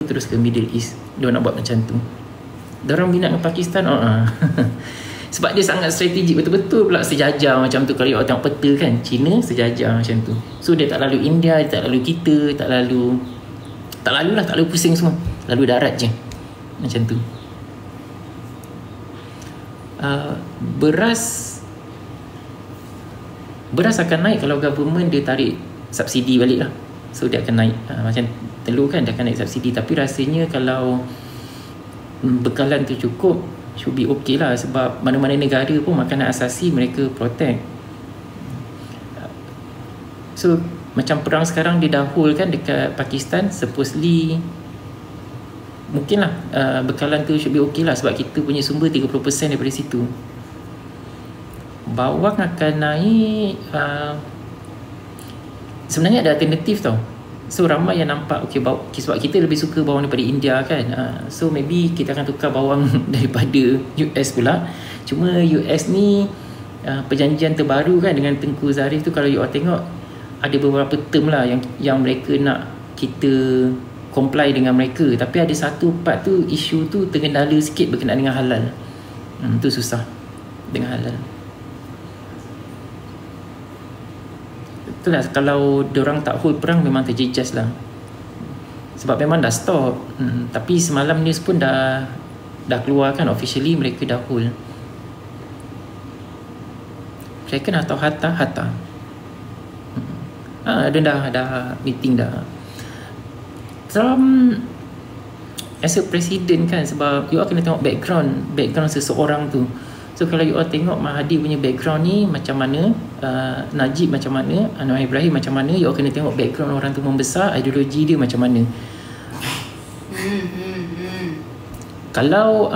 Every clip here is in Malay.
terus ke Middle East. Dia nak buat macam tu. Diorang minat dengan Pakistan. Sebab dia sangat strategik betul-betul pula, sejajar macam tu. Kalau you tengok peta kan, China sejajar macam tu. So dia tak lalu India, dia tak lalu kita, tak lalu pusing semua, lalu darat je macam tu. Beras akan naik kalau government dia tarik subsidi balik lah. So dia akan naik, macam telur kan dia akan naik subsidi. Tapi rasanya kalau bekalan tu cukup, should be okay lah. Sebab mana-mana negara pun makanan asasi mereka protect. So macam perang sekarang dia dah hold kan dekat Pakistan, supposedly mungkin lah bekalan tu should be okay lah. Sebab kita punya sumber 30% daripada situ. Bawang akan naik, sebenarnya ada alternatif tau. So ramai yang nampak sebab kita lebih suka bawang daripada India kan. So maybe kita akan tukar bawang daripada US pula. Cuma US ni perjanjian terbaru kan dengan Tengku Zarif tu, kalau you all tengok ada beberapa term lah yang mereka nak kita comply dengan mereka. Tapi ada satu part tu, isu tu tergendala sikit berkenaan dengan halal. Tu susah dengan halal. Itulah, kalau diorang tak hold perang memang terjejas lah. Sebab memang dah stop. Tapi semalam news pun dah keluar kan, officially mereka dah hold. Second atau Hatta. Dia dah meeting dah. Trump as a president kan, sebab you all kena tengok background seseorang tu. So kalau you all tengok Mahathir punya background ni macam mana, Najib macam mana, Anwar Ibrahim macam mana, you all kena tengok background orang tu membesar, ideologi dia macam mana. Kalau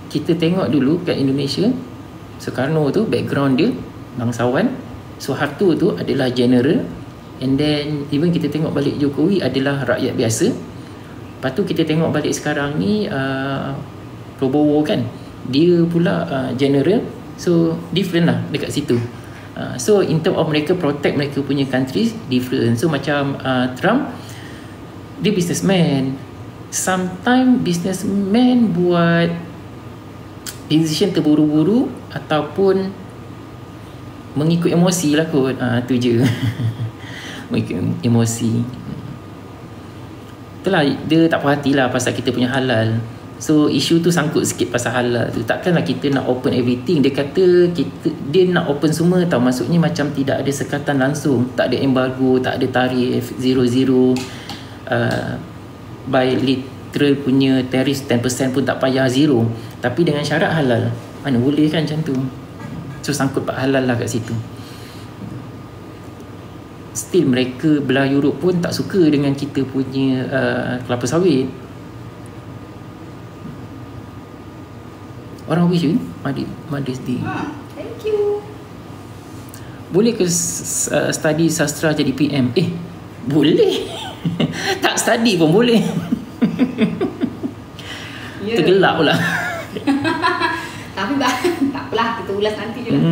kita tengok dulu kat Indonesia, Soekarno tu background dia bangsawan, Soeharto tu adalah general, and then even kita tengok balik Jokowi adalah rakyat biasa. Lepas tu kita tengok balik sekarang ni Prabowo kan, dia pula general. So different lah dekat situ. So in term of mereka protect mereka punya countries, different. So macam Trump, dia businessman. Sometimes businessman buat decision terburu-buru ataupun mengikut emosi lah kot. Tu je. Mengikut emosi. Itulah, dia tak puas hati lah pasal kita punya halal. So isu tu sangkut sikit pasal halal tu. Takkanlah kita nak open everything. Dia kata dia nak open semua tau. Maksudnya macam tidak ada sekatan langsung, tak ada embargo, tak ada tarif, zero. Bilateral punya tarif 10% pun tak payah, zero. Tapi dengan syarat halal. Mana boleh kan macam tu. So sangkut pak halal lah kat situ. Still mereka belah Europe pun tak suka dengan kita punya kelapa sawit. Orang wish you Mother's Day. Thank you. Boleh ke study sastra jadi PM? Boleh. Tak study pun boleh. Tergelak pula. Tapi tak apalah, kita ulas nanti je lah.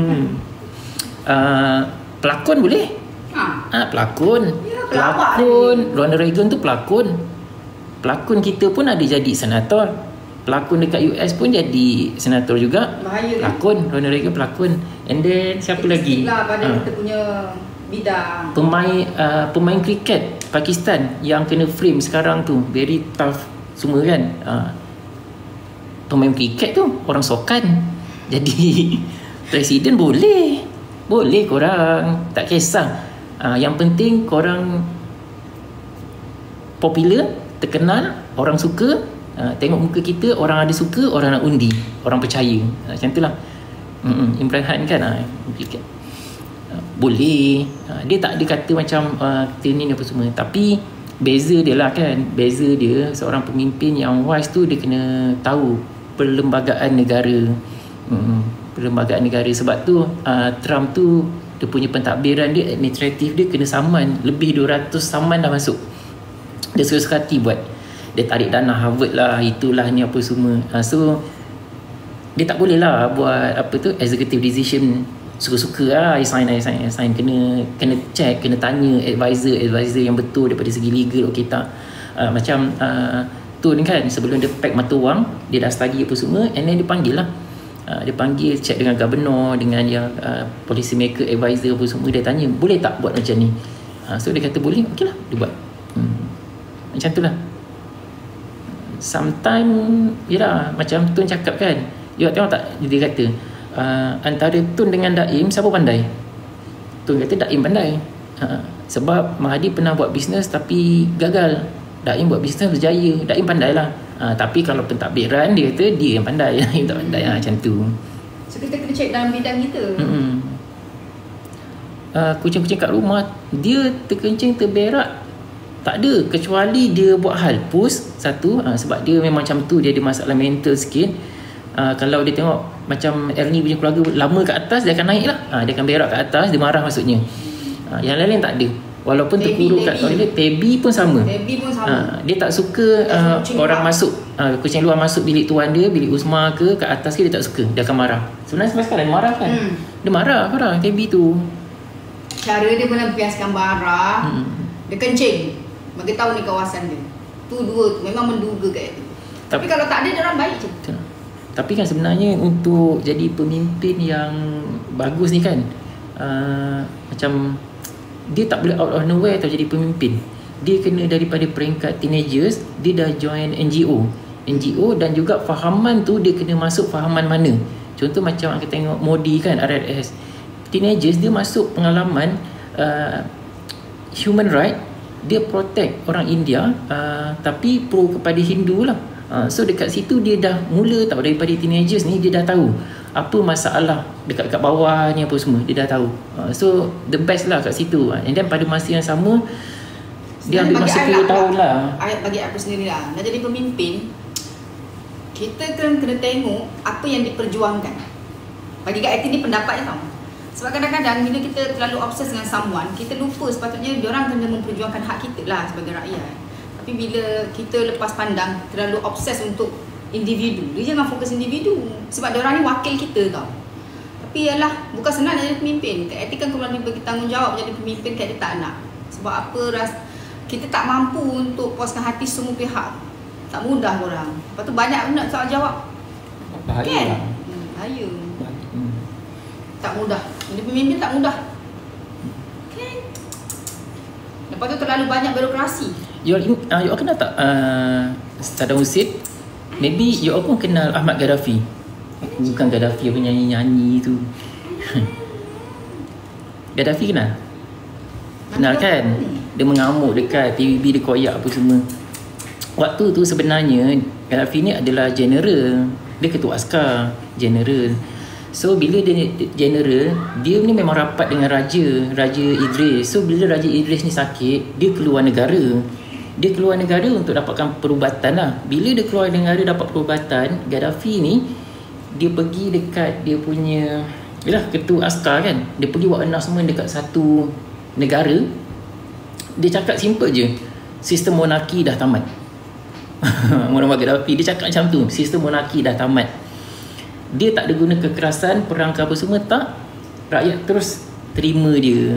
Pelakon boleh? Pelakon. Pelakon. Ronald Reagan tu pelakon. Pelakon kita pun ada jadi senator. Pelakon dekat US pun jadi senator juga. Bahaya pelakon kan? Ronald Reagan pelakon. And then siapa lagi? Lah pada kita punya bidang. Pemain kriket Pakistan yang kena frame sekarang tu, very tough semua kan. Pemain kriket tu orang Sokan. Jadi presiden boleh korang, tak kisah. Yang penting korang popular, terkenal, orang suka. Tengok muka kita, orang ada suka, orang nak undi, orang percaya. Macam tu lah. Imran Khan kan kriket. Boleh. Dia tak ada kata macam kita ni apa semua. Tapi beza dia lah kan. Beza dia, seorang pemimpin yang wise tu, dia kena tahu perlembagaan negara. Perlembagaan negara. Sebab tu Trump tu, dia punya pentadbiran dia, administratif dia kena saman. Lebih 200 saman dah masuk. Dia suka-suka hati buat. Dia tarik dana Harvard lah, itulah ni apa semua. So dia tak boleh lah buat apa tu, executive decision suka-suka lah. Sign. Kena check, kena tanya advisor yang betul daripada segi legal, okey tak. Macam Tun kan, sebelum dia pack mata wang, dia dah study apa semua, and then dia panggil lah. Dia panggil, check dengan governor, dengan yang policy maker, advisor apa semua. Dia tanya, boleh tak buat macam ni? So dia kata boleh, okey lah, dia buat. Macam tu lah. Sometimes, yelah, macam Tun cakap kan, you tengok tak, dia kata antara Tun dengan Daim, siapa pandai? Tun kata Daim pandai. Sebab Mahathir pernah buat bisnes tapi gagal. Daim buat bisnes berjaya. Daim pandai lah. Tapi kalau pentadbiran, dia kata dia yang pandai. Daim tak pandai. Macam tu. So kita kena check dalam bidang kita. Kucing-kucing kat rumah, dia terkencing terberak tak ada, kecuali dia buat hal push satu, sebab dia memang macam tu, dia ada masalah mental sikit. Kalau dia tengok macam Ernie punya keluarga lama kat atas, dia akan naik lah. Dia akan berak kat atas, dia marah maksudnya. Yang lain-lain tak ada. Walaupun terkurung kat toilet, Tabby pun sama. Dia tak suka orang masuk, kucing luar masuk bilik tuan dia, bilik Uzma ke, kat atas ke, dia tak suka. Dia akan marah. Sebenarnya sampai sekarang dia marah kan. Dia marah Tabby tu. Cara dia melampiaskan marah, dia kencing, bagi tahu ni kawasan dia. Tu dua tu memang menduga kat itu. Tapi kalau tak ada, dia orang baik je. Tapi kan sebenarnya untuk jadi pemimpin yang bagus ni kan, macam dia tak boleh out of nowhere tau jadi pemimpin. Dia kena daripada peringkat teenagers, dia dah join NGO dan juga fahaman tu dia kena masuk fahaman mana. Contoh macam kita tengok Modi kan, RRS. Teenagers dia masuk pengalaman human right, dia protect orang India, tapi pro kepada Hindu lah. So dekat situ dia dah mula tahu, daripada teenagers ni dia dah tahu apa masalah dekat bawah ni apa semua, dia dah tahu. So the best lah kat situ. And then pada masa yang sama dia ambil masa 10 tahun lah. Bagi aku sendiri lah, nak jadi pemimpin, kita kena tengok apa yang diperjuangkan. Bagi Kak Eti ni pendapatnya tau. Sebab kadang-kadang bila kita terlalu obses dengan someone, kita lupa sepatutnya diorang kena memperjuangkan hak kita lah sebagai rakyat. Tapi bila kita lepas pandang terlalu obses untuk individu, dia jangan fokus individu. Sebab diorang ni wakil kita tau. Tapi yalah, bukan senang nak jadi pemimpin. Kak Eti kan kembali bagi tanggungjawab jadi pemimpin, Kak Eti tak nak. Sebab apa, kita tak mampu untuk puaskan hati semua pihak. Tak mudah korang. Lepas tu banyak nak soal jawab. Bahaya kan? lah. Bahaya. Tak mudah. Jadi pemimpin tak mudah. Okay. Lepas tu terlalu banyak birokrasi. You kenal tak Saddam Hussein? Maybe you pun kenal Ahmad Gaddafi. Bukan Gaddafi yang nyanyi-nyanyi tu. Gaddafi kenal? Kenal kan? Dia mengamuk dekat TVB, dia koyak apa semua. Waktu tu sebenarnya Gaddafi ni adalah general. Dia ketua askar, general. So bila dia general, dia ni memang rapat dengan Raja Idris. So bila Raja Idris ni sakit, dia keluar negara. Dia keluar negara untuk dapatkan perubatan lah. Bila dia keluar negara dapat perubatan, Gaddafi ni dia pergi dekat dia punya, yalah, ketua askar kan. Dia pergi buat announcement dekat satu negara. Dia cakap simple je, sistem monarki dah tamat. Muhammad Gaddafi dia cakap macam tu, sistem monarki dah tamat. Dia tak ada guna kekerasan, perang ke apa semua, tak. Rakyat terus terima dia.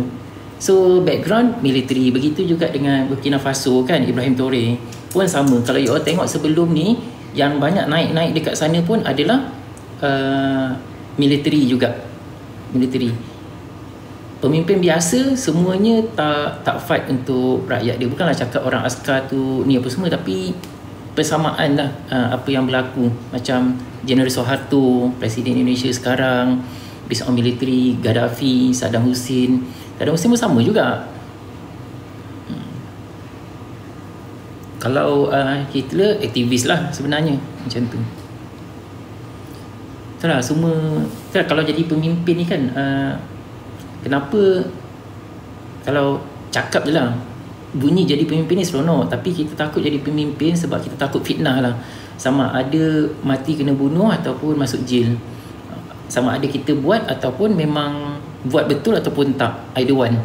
So background military. Begitu juga dengan Burkina Faso kan, Ibrahim Traoré pun sama. Kalau you all tengok sebelum ni, yang banyak naik-naik dekat sana pun adalah military juga. Military. Pemimpin biasa semuanya tak fight untuk rakyat dia. Bukanlah cakap orang askar tu ni apa semua, tapi persamaan lah apa yang berlaku. Macam General Soeharto, Presiden Indonesia sekarang, based on military, Gaddafi, Saddam Hussein pun sama juga. Kalau Hitler aktivis lah sebenarnya, macam tu. Itulah semua. Itulah, kalau jadi pemimpin ni kan, kenapa kalau cakap je lah, bunyi jadi pemimpin ni seronok, tapi kita takut jadi pemimpin sebab kita takut fitnah lah. Sama ada mati kena bunuh ataupun masuk jail. Sama ada kita buat ataupun memang buat betul ataupun tak. Either one.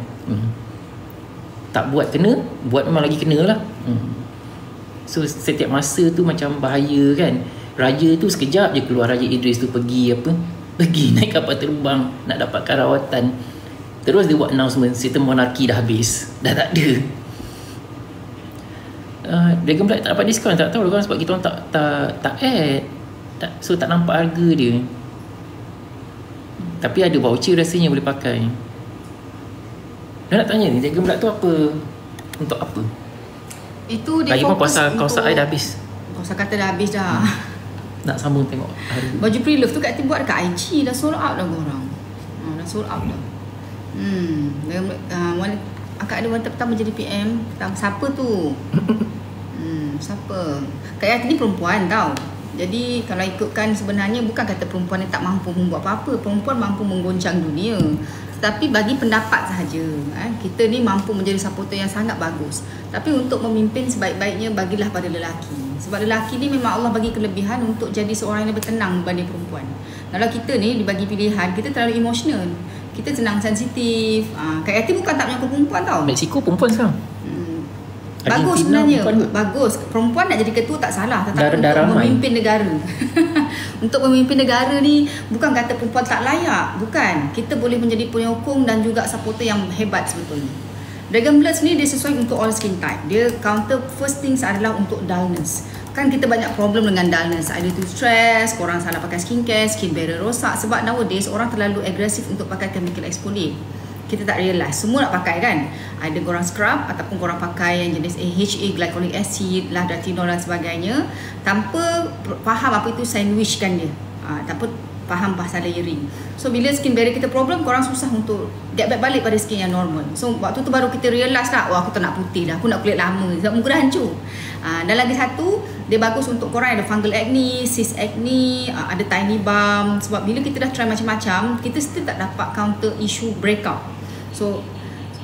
Tak buat kena, buat memang lagi kena lah. So setiap masa tu macam bahaya kan. Raja tu sekejap je keluar, Raja Idris tu pergi naik kapal terbang nak dapatkan rawatan. Terus dia buat announcement, sistem monarki dah habis, dah tak ada. Dragon Blood tak dapat diskaun, tak tahu kan, sebab kita orang tak add. So tak nampak harga dia. Tapi ada voucher rasanya boleh pakai. Dah nak tanya ni, Dragon Blood tu apa? Untuk apa? Itu dia lagi pun fokus kawasan untuk, I dah habis. Kawasan kata dah habis dah. Nak sambung tengok hari. Baju pre-love tu kat buat dekat IG dah sold out dah korang. Dah sold out dah. Akak ada wanita pertama jadi PM. Siapa tu? Siapa? Kak Yati ni perempuan tau. Jadi kalau ikutkan sebenarnya bukan kata perempuan ni tak mampu membuat apa-apa. Perempuan mampu menggoncang dunia. Tapi bagi pendapat sahaja, kita ni mampu menjadi supporter yang sangat bagus. Tapi untuk memimpin sebaik-baiknya bagilah pada lelaki. Sebab lelaki ni memang Allah bagi kelebihan untuk jadi seorang yang lebih tenang berbanding perempuan. Kalau kita ni dibagi pilihan, kita terlalu emosional. Kita senang sensitif. Kak Yati bukan tak menyokong perempuan tau. Mexico perempuan sekarang. Bagus sebenarnya. Bagus. Perempuan nak jadi ketua tak salah. Tetapi untuk memimpin negara. Untuk memimpin negara ni bukan kata perempuan tak layak. Bukan. Kita boleh menjadi penyokong dan juga supporter yang hebat sebetulnya. Dragon Blood ni dia sesuai untuk all skin type. Dia counter first things adalah untuk dullness. Kan kita banyak problem dengan dullness. Ada tu stress, korang salah pakai skincare, skin barrier rosak. Sebab nowadays orang terlalu agresif untuk pakai chemical exfoliate. Kita tak realise, semua nak pakai kan. Ada korang scrub ataupun korang pakai yang jenis AHA, glycolic acid, retinol dan sebagainya, tanpa faham apa itu sandwich kan dia, tanpa faham pasal layering. So bila skin barrier kita problem, korang susah untuk get back balik pada skin yang normal. So waktu tu baru kita realise lah, wah aku tak nak putih dah, aku nak kulit lama, sebab muka dah hancur. Dan lagi satu, dia bagus untuk korang yang ada fungal acne, cyst acne, ada tiny bump. Sebab bila kita dah try macam-macam, kita still tak dapat counter issue breakout. So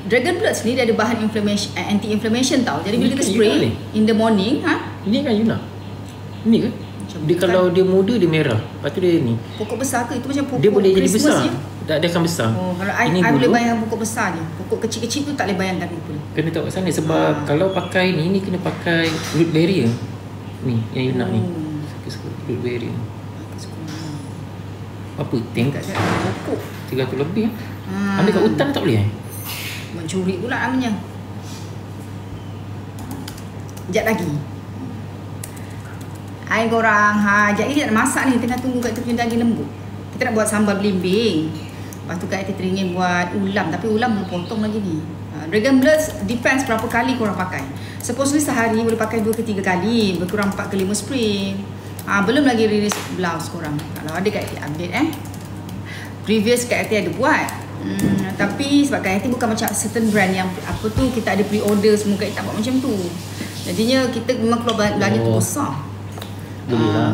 Dragon Blood ni dia ada bahan anti-inflammation tau. Jadi bila kita spray in the morning, Ini kan Yuna. Ini kan? Dia kalau dia muda dia merah. Lepas tu dia ni. Pokok besar ke? Itu macam pokok dia boleh jadi Christmas besar. Dia akan besar. Kalau I boleh bayangkan pokok besar je. Pokok kecil-kecil tu tak boleh bayangkan rupa. Kena tahu kat sana sebab kalau pakai ni kena pakai root barrier. Ni yang Yuna ni. Root barrier. Apa? Tengok pokok 300 lebih. Ambil kat hutan tak boleh mencuri pula namanya. Sekejap lagi hai korang, sekejap lagi kita nak masak ni. Tengah tunggu kat tu punya daging lembut. Kita nak buat sambal belimbing. Lepas tu kat kita teringin buat ulam. Tapi ulam belum potong lagi ni. Dragon Blood depends berapa kali korang pakai. Supposedly sehari boleh pakai 2 ke 3 kali. Berkurang 4 ke 5 spray. Belum lagi release blouse korang. Kalau ada kat kita update previous kat kita ada buat. Tapi sebab Kak Yati bukan macam certain brand yang apa tu kita ada pre-order semua, Kak Yati tak buat macam tu. Jadinya kita memang keluar belanja tu besar.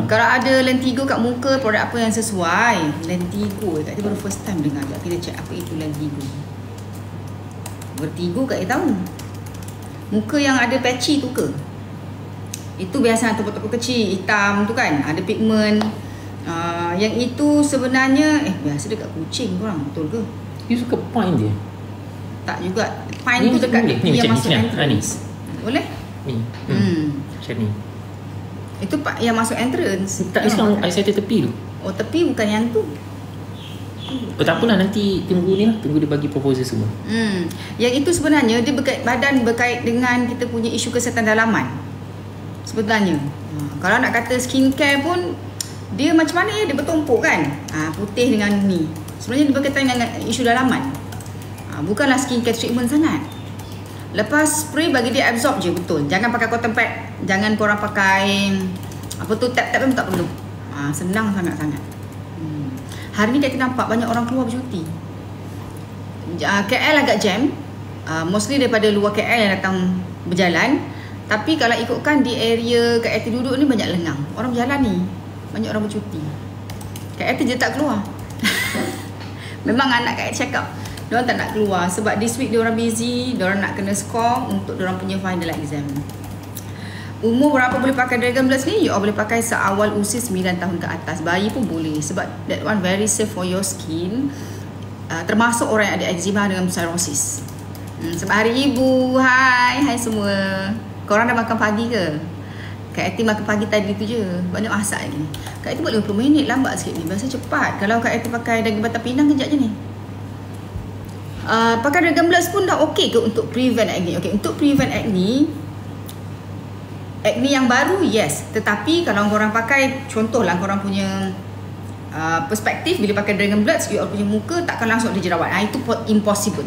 Kalau ada lentigo kat muka, produk apa yang sesuai. Lentigo Kak Yati baru first time dengar. Kita check apa itu lentigo. Vertigo Kak Yati tahu. Muka yang ada patchy tu ke? Itu biasa topok-topok kecil hitam tu kan, ada pigment. Yang itu sebenarnya biasa dekat kucing korang, betul ke? You suka point dia? Tak juga. Point tu dekat ni yang masuk entrance. Boleh? Ni. Macam ni. Itu yang masuk entrance. Tak, sekarang I set tepi tu. Oh, tepi bukan yang tu. Tak apalah, nanti tunggu ni lah. Tunggu dia bagi proposal semua. Yang itu sebenarnya dia badan berkait dengan kita punya isu kesihatan dalaman. Sebenarnya kalau nak kata skincare pun dia macam mana dia bertumpuk kan. Putih dengan ni. Sebenarnya dia berkaitan dengan isu dalaman. Bukanlah skincare treatment sangat. Lepas spray bagi dia absorb je, betul. Jangan pakai cotton pad. Jangan korang pakai apa tu, tap-tap pun tak perlu. Senang sangat-sangat. Hari ni kita nampak banyak orang keluar bercuti. KL agak jam. Mostly daripada luar KL yang datang berjalan. Tapi kalau ikutkan di area Kak Yati duduk ni banyak lengang. Orang berjalan ni, banyak orang bercuti. Kak Yati je tak keluar. Memang anak Kak Yati cakap diorang tak nak keluar sebab this week diorang busy. Diorang nak kena score untuk diorang punya final exam. Umur berapa boleh pakai Dragon Blood ni? You all boleh pakai seawal usia 9 tahun ke atas. Bayi pun boleh sebab that one very safe for your skin. Termasuk orang yang ada eczema dengan psoriasis. Sebab hari ibu. Hai semua. Korang dah makan pagi ke? Kak Yati makan pagi tadi tu je. Banyak masak lagi. Kak Yati buat 50 minit, lambat sikit ni. Biasa cepat. Kalau Kak Yati pakai daging batang pinang, kejap je ni. Pakai Dragon Blood pun dah okey ke untuk prevent acne? Okay, untuk prevent acne, acne yang baru, yes. Tetapi kalau korang pakai, contohlah korang punya perspektif, bila pakai Dragon Bloods, you all punya muka takkan langsung ada jerawat. Itu impossible.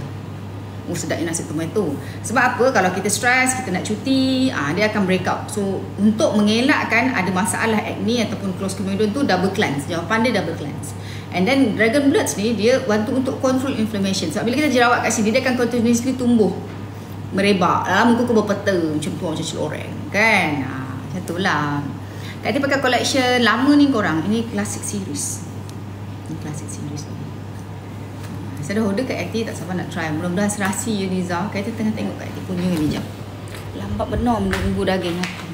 Sedapnya nasi tomato. Sebab apa? Kalau kita stress, kita nak cuti, dia akan break out. So untuk mengelakkan ada masalah acne ataupun close comedon tu, double cleanse. Jawapan dia double cleanse. And then Dragon Bloods ni dia bantu untuk control inflammation. Sebab bila kita jerawat kat sini, dia akan continuously tumbuh, merebak. Muka kau berpeta macam tu, macam celoreng kan. Macam tu lah. Kak pakai collection lama ni korang. Ini classic series. Ini classic series ni. Saya dah order kat Akti, tak sabar nak try. Mudah-mudahan serasi je Niza. Kak tengah tengok kat Akti punya ni jap. Lambat benar menunggu daging aku.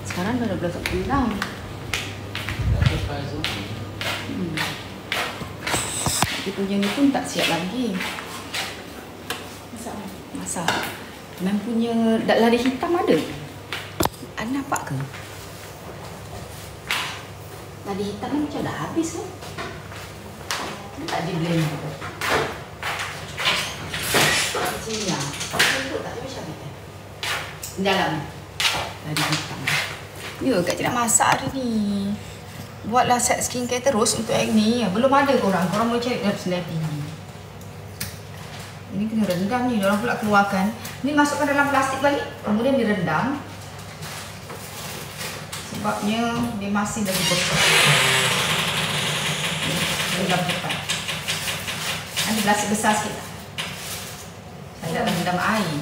Sekarang dah 12.46. Akti punya ni pun tak siap lagi. Masak. Memang punya lari hitam ada. Anda nampak ke? Lari hitam ni macam dah habis kan? Tak ada blend. Kecilnya. Itu tak ada macam ni. Dalam. Lari hitam. Ya, Kak Cik nak masak hari ni. Buatlah set skincare terus untuk acne. Belum ada korang. Korang boleh cari dalam Snappy. Ini kena rendam ni. Diorang pula keluarkan. Ni masukkan dalam plastik balik. Kemudian direndam. Sebabnya dia masih lagi bekas. Rendam cepat. Ada plastik besar sikit tak? Saya dah rendam air.